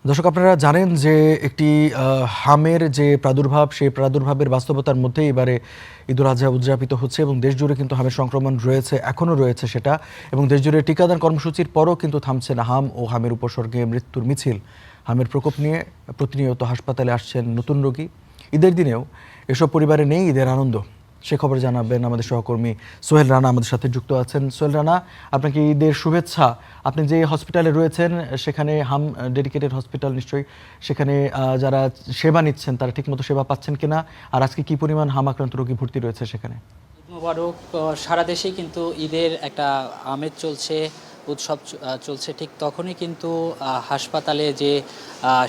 দর্শক, আপনারা জানেন যে একটি হামের যে প্রাদুর্ভাব, সেই প্রাদুর্ভাবের বাস্তবতার মধ্যে এবারে ঈদুল আজহা উদযাপিত হচ্ছে এবং দেশজুড়ে কিন্তু হামের সংক্রমণ রয়েছে, এখনও রয়েছে সেটা। এবং দেশজুড়ে টিকাদান কর্মসূচির পরও কিন্তু থামছে না হাম ও হামের উপসর্গে মৃত্যুর মিছিল। হামের প্রকোপ নিয়ে প্রতিনিয়ত হাসপাতালে আসছেন নতুন রোগী। ঈদের দিনেও এসব পরিবারে নেই ঈদের আনন্দ। সে খবর জানাবেন আমাদের সহকর্মী সোহেল রানা আমাদের সাথে যুক্ত আছেন। সোহেল রানা, আপনাকে ঈদের শুভেচ্ছা। আপনি যে হসপিটালে রয়েছেন সেখানে হাম ডেডিকেটেড হসপিটাল, নিশ্চয়ই সেখানে যারা সেবা নিচ্ছেন তারা ঠিকমতো সেবা পাচ্ছেন কিনা, আর আজকে কি পরিমাণ হাম আক্রান্ত রোগী ভর্তি রয়েছে সেখানে? মোবারক। সারা দেশেই কিন্তু ঈদের একটা আমেজ চলছে, উৎসব চলছে। ঠিক তখনই কিন্তু হাসপাতালে যে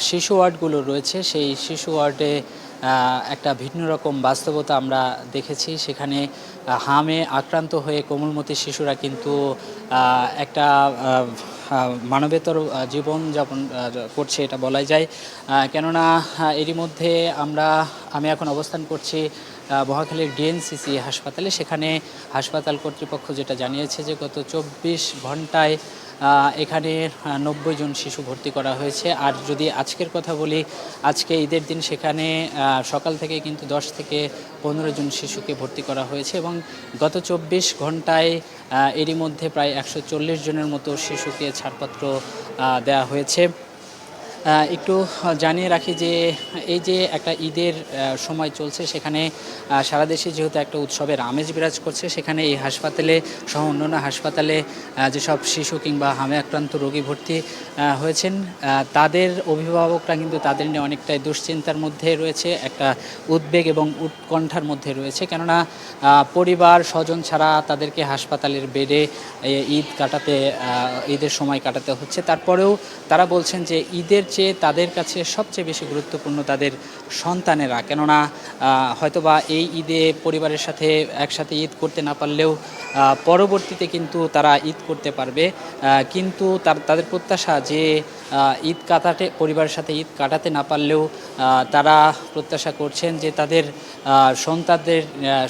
শিশু ওয়ার্ডগুলো রয়েছে সেই শিশু ওয়ার্ডে একটা ভিন্ন রকম বাস্তবতা আমরা দেখেছি। সেখানে হামে আক্রান্ত হয়ে কোমলমতি শিশুরা কিন্তু একটা মানবেতর জীবনযাপন করছে, এটা বলাই যায়। কেননা এরই মধ্যে আমি এখন অবস্থান করছি মহাখালীর ডিএনসিসি হাসপাতালে। সেখানে হাসপাতাল কর্তৃপক্ষ যেটা জানিয়েছে যে গত 24 ঘন্টায় এখানে 90 জন শিশু ভর্তি করা হয়েছে। আর যদি আজকের কথা বলি, আজকে ঈদের দিন সেখানে সকাল থেকে কিন্তু 10 থেকে 15 জন শিশুকে ভর্তি করা হয়েছে এবং গত 24 ঘন্টায় এরই মধ্যে প্রায় 140 জনের মতো শিশুকে ছাড়পত্র দেওয়া হয়েছে। একটু জানিয়ে রাখি যে এই যে একটা ঈদের সময় চলছে, সেখানে সারা দেশে যেহেতু একটা উৎসবের আমেজ বিরাজ করছে, সেখানে এই হাসপাতালে সহ অন্যান্য হাসপাতালে যেসব শিশু কিংবা হামে আক্রান্ত রোগী ভর্তি হয়েছেন তাদের অভিভাবকরা কিন্তু তাদের নিয়ে অনেকটাই দুশ্চিন্তার মধ্যে রয়েছে, একটা উদ্বেগ এবং উৎকণ্ঠার মধ্যে রয়েছে। কেননা পরিবার স্বজন ছাড়া তাদেরকে হাসপাতালের বেডে ঈদের সময় কাটাতে হচ্ছে। তারপরেও তারা বলছেন যে ঈদের চেয়ে তাদের কাছে সবচেয়ে বেশি গুরুত্বপূর্ণ তাদের সন্তানেরা। কেননা হয়তোবা এই ঈদে পরিবারের সাথে একসাথে ঈদ করতে না পারলেও পরবর্তীতে কিন্তু তারা ঈদ করতে পারবে। কিন্তু তাদের প্রত্যাশা যে পরিবারের সাথে ঈদ কাটাতে না পারলেও তারা প্রত্যাশা করছেন যে তাদের সন্তানদের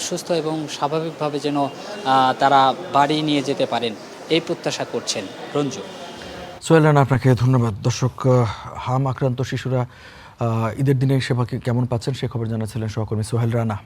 সুস্থ এবং স্বাভাবিকভাবে যেন তারা বাড়ি নিয়ে যেতে পারেন, এই প্রত্যাশা করছেন। রঞ্জু। সোহেল রানা, আপনাকে ধন্যবাদ। দর্শক, হাম আক্রান্ত শিশুরা ঈদের দিনে সেবা কেমন পাচ্ছেন সে খবর জানাচ্ছিলেন সহকর্মী সোহেল রানা।